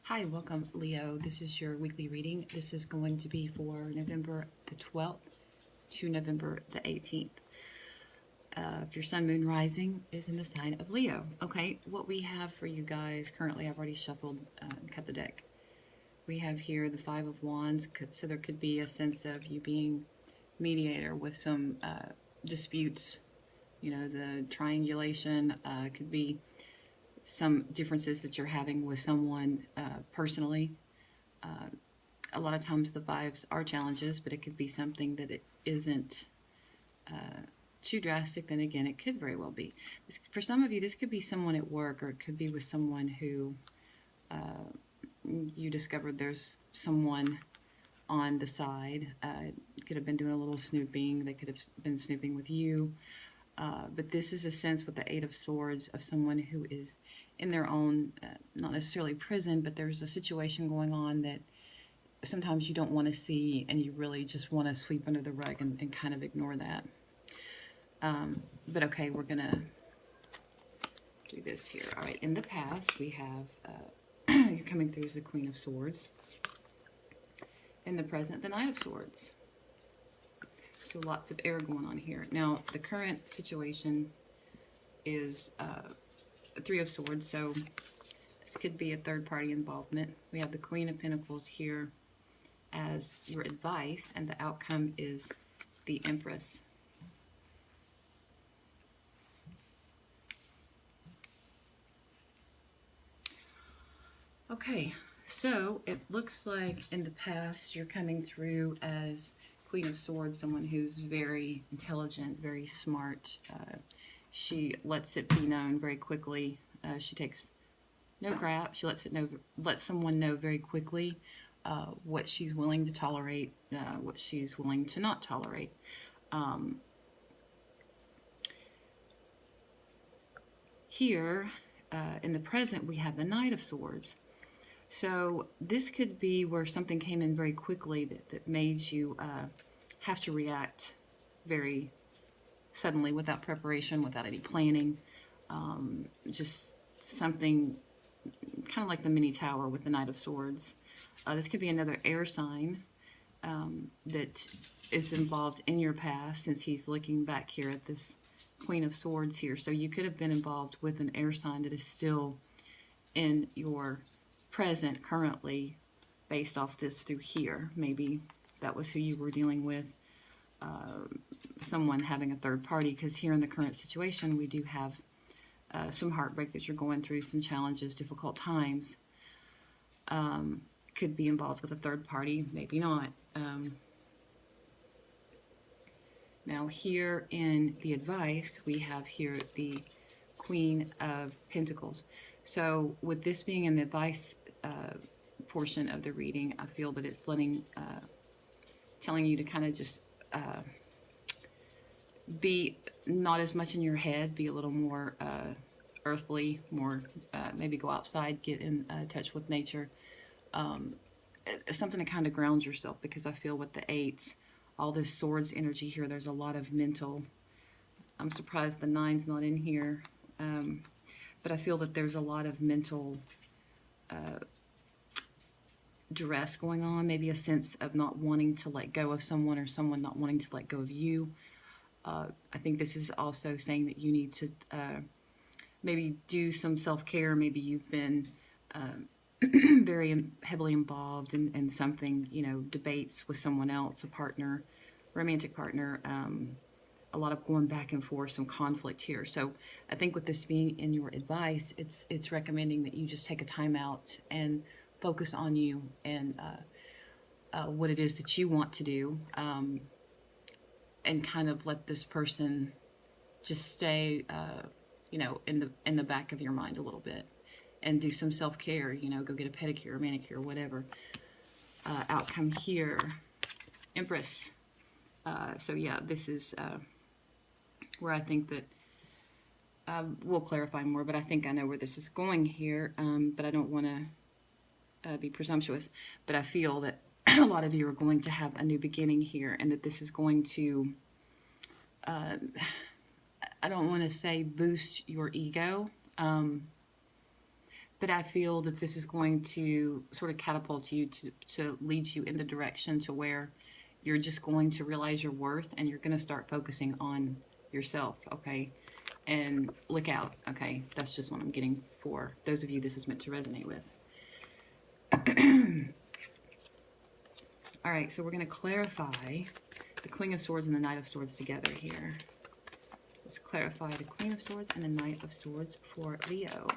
Hi, welcome, Leo. This is your weekly reading. This is going to be for November the 12th to November the 18th. If your sun, moon, rising is in the sign of Leo. Okay, what we have for you guys currently, I've already shuffled and cut the deck. We have here the Five of Wands, so there could be a sense of you being mediator with some disputes. You know, the triangulation could be some differences that you're having with someone personally. Uh, a lot of times the fives are challenges, but it could be something that it isn't too drastic. Then again, it could very well be. For some of you, this could be someone at work, or it could be with someone who you discovered there's someone on the side. Could have been doing a little snooping. They could have been snooping with you. But this is a sense with the Eight of Swords of someone who is in their own, not necessarily prison, but there's a situation going on that sometimes you don't want to see, and you really just want to sweep under the rug and kind of ignore that. But okay, we're going to do this here. All right, in the past, we have, you're coming through as the Queen of Swords. In the present, the Knight of Swords. So lots of air going on here. Now, the current situation is Three of Swords, so this could be a third-party involvement. We have the Queen of Pentacles here as your advice, and the outcome is the Empress. Okay, so it looks like in the past you're coming through as Queen of Swords, someone who's very intelligent, very smart. She lets it be known very quickly. She takes no crap. She lets someone know very quickly what she's willing to tolerate, what she's willing to not tolerate. Here, in the present, we have the Knight of Swords. So this could be where something came in very quickly that made you have to react very suddenly, without preparation, without any planning. Just something kind of like the mini tower with the Knight of Swords. This could be another air sign that is involved in your past, since he's looking back here at this Queen of Swords here. So you could have been involved with an air sign that is still in your present currently, based off this through here. Maybe that was who you were dealing with, someone having a third party, because here in the current situation we do have some heartbreak that you're going through, some challenges, difficult times. Could be involved with a third party, maybe not. Now here in the advice, we have here the Queen of Pentacles. So with this being in the advice portion of the reading, I feel that it's telling you to kind of just be not as much in your head, be a little more earthly, more maybe go outside, get in touch with nature. Something to kind of ground yourself, because I feel with the eights, all this swords energy here, there's a lot of mental. I'm surprised the nine's not in here, but I feel that there's a lot of mental duress going on, maybe a sense of not wanting to let go of someone, or someone not wanting to let go of you. I think this is also saying that you need to maybe do some self-care. Maybe you've been very heavily involved in something, debates with someone else, a partner, romantic partner, a lot of going back and forth, some conflict here. So I think with this being in your advice, it's recommending that you just take a time out and focus on you and what it is that you want to do, and kind of let this person just stay, in the back of your mind a little bit, and do some self-care, go get a pedicure, manicure, whatever. Outcome here, Empress. So yeah, this is where I think that we'll clarify more, but I think I know where this is going here, but I don't want to be presumptuous, but I feel that a lot of you are going to have a new beginning here, and that this is going to, I don't want to say boost your ego, but I feel that this is going to sort of catapult you to lead you in the direction to where you're just going to realize your worth and you're going to start focusing on yourself, okay? And look out, okay? That's just what I'm getting for those of you this is meant to resonate with. All right, so we're going to clarify the Queen of Swords and the Knight of Swords together here. Let's clarify the Queen of Swords and the Knight of Swords for Leo.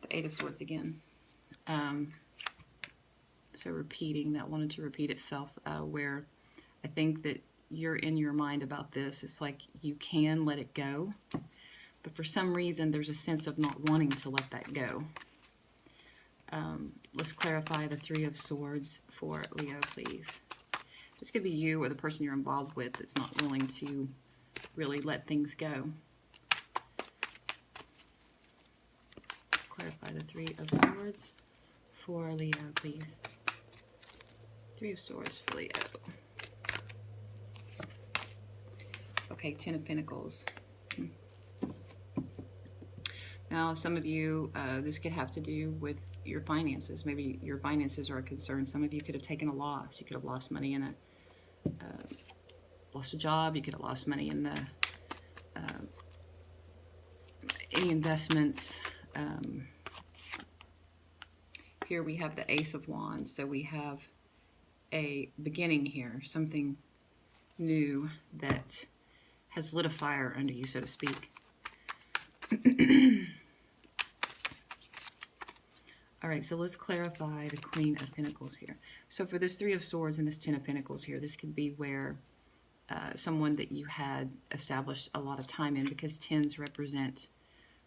The Eight of Swords again. So repeating, that wanted to repeat itself, where I think that you're in your mind about this. It's like you can let it go, but for some reason there's a sense of not wanting to let that go. Let's clarify the Three of Swords for Leo, please. This could be you or the person you're involved with that's not willing to really let things go. Clarify the Three of Swords for Leo, please. Three of Swords for Leo. Okay, Ten of Pentacles. Now, some of you, this could have to do with your finances. Maybe your finances are a concern. Some of you could have taken a loss. You could have lost money in lost a job. You could have lost money in the any investments. Here we have the Ace of Wands. So we have a beginning here, something new that has lit a fire under you, so to speak. All right, so let's clarify the Queen of Pentacles here. So for this Three of Swords and this Ten of Pentacles here, this could be where someone that you had established a lot of time in, because tens represent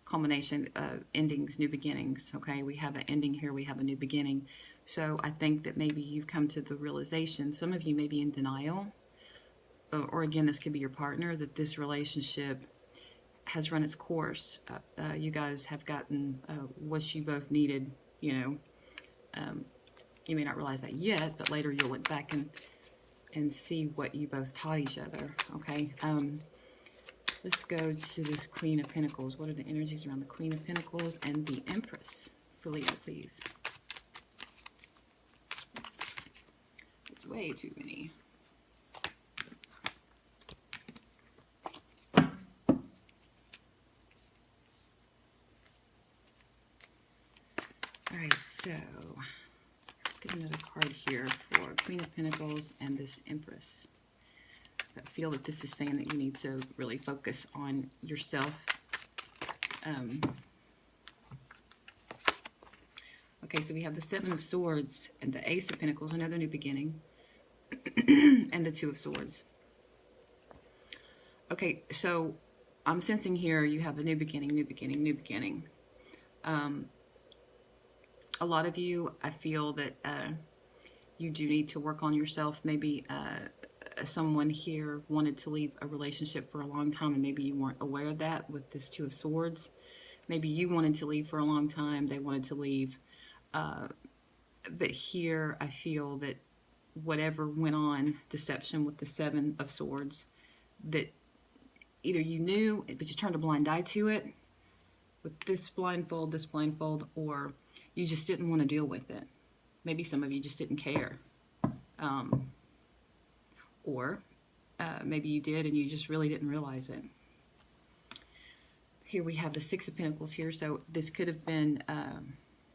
culmination, endings, new beginnings, okay? We have an ending here, we have a new beginning. So I think that maybe you've come to the realization, some of you may be in denial, or again, this could be your partner, that this relationship has run its course. You guys have gotten what you both needed, you know. You may not realize that yet, but later you'll look back and see what you both taught each other, okay? Let's go to this Queen of Pentacles. What are the energies around the Queen of Pentacles and the Empress for Leo, please? It's way too many. All right, so let's get another card here for Queen of Pentacles and this Empress. I feel that this is saying that you need to really focus on yourself. Okay, so we have the Seven of Swords and the Ace of Pentacles, another new beginning, and the Two of Swords. Okay, so I'm sensing here you have a new beginning, new beginning, new beginning. A lot of you, I feel that you do need to work on yourself. Maybe someone here wanted to leave a relationship for a long time and maybe you weren't aware of that with this Two of Swords. Maybe you wanted to leave for a long time, they wanted to leave. But here I feel that whatever went on, deception with the Seven of Swords, that either you knew, but you turned a blind eye to it with this blindfold, or you just didn't want to deal with it. Maybe some of you just didn't care. Or maybe you did and you just really didn't realize it. Here we have the Six of Pentacles here. So this could have been,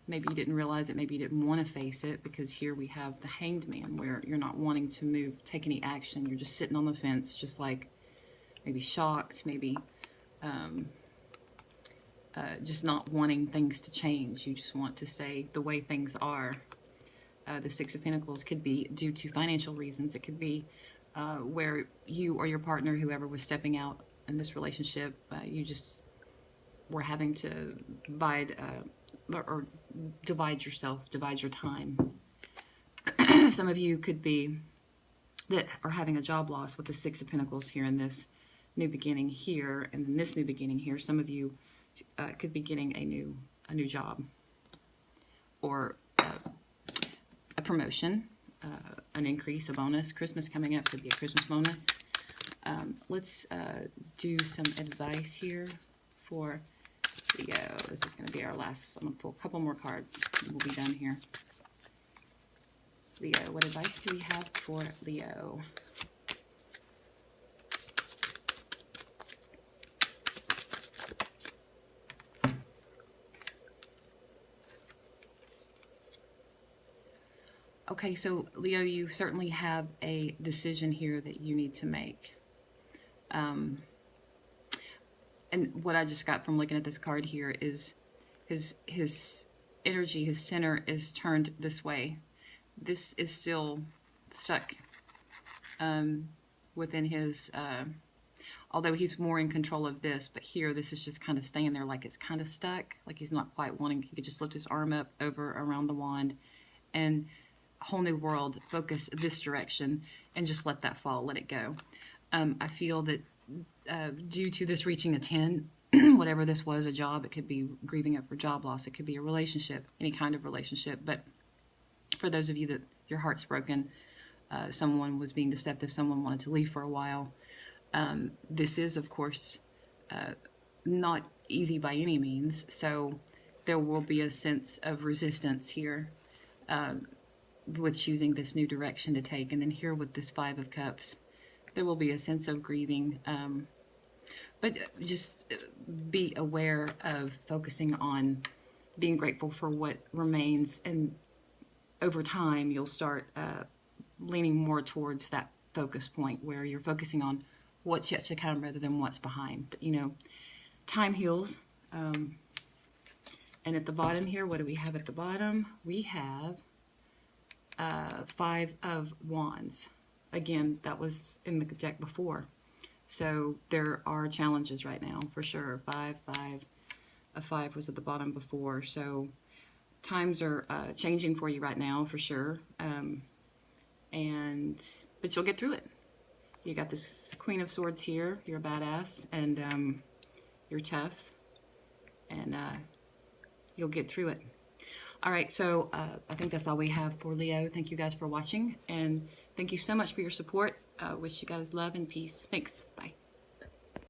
maybe you didn't realize it, maybe you didn't want to face it, because here we have the Hanged Man, where you're not wanting to move, take any action. You're just sitting on the fence, just like maybe shocked, maybe just not wanting things to change. You just want to stay the way things are. The Six of Pentacles could be due to financial reasons. It could be where you or your partner, whoever was stepping out in this relationship, you just were having to divide yourself, divide your time. Some of you could be that are having a job loss with the Six of Pentacles here in this new beginning here, and then this new beginning here. Some of you could be getting a new job, or a promotion, an increase, a bonus. Christmas coming up could be a Christmas bonus. Let's do some advice here for Leo. This is going to be our last. I'm going to pull a couple more cards and we'll be done here. Leo, what advice do we have for Leo? Okay, so Leo, you certainly have a decision here that you need to make. And what I just got from looking at this card here is his energy, his center is turned this way. This is still stuck within his, although he's more in control of this, but here this is just kind of staying there like it's kind of stuck, like he's not quite wanting. He could just lift his arm up over around the wand and whole new world, focus this direction and just let that fall, let it go. I feel that due to this reaching a 10, whatever this was, a job, it could be grieving over job loss, it could be a relationship, any kind of relationship. But for those of you that your heart's broken, someone was being deceptive, someone wanted to leave for a while. This is, of course, not easy by any means. So there will be a sense of resistance here with choosing this new direction to take. And then here with this 5 of Cups, there will be a sense of grieving. But just be aware of focusing on being grateful for what remains. And over time, you'll start leaning more towards that focus point where you're focusing on what's yet to come rather than what's behind. But, you know, time heals. And at the bottom here, what do we have at the bottom? We have 5 of Wands. Again, that was in the deck before. So there are challenges right now, for sure. 5, 5. A 5 was at the bottom before. So times are changing for you right now, for sure. But you'll get through it. You got this Queen of Swords here. You're a badass, and you're tough, and you'll get through it. All right, so I think that's all we have for Leo. Thank you guys for watching, and thank you so much for your support. Wish you guys love and peace. Thanks. Bye.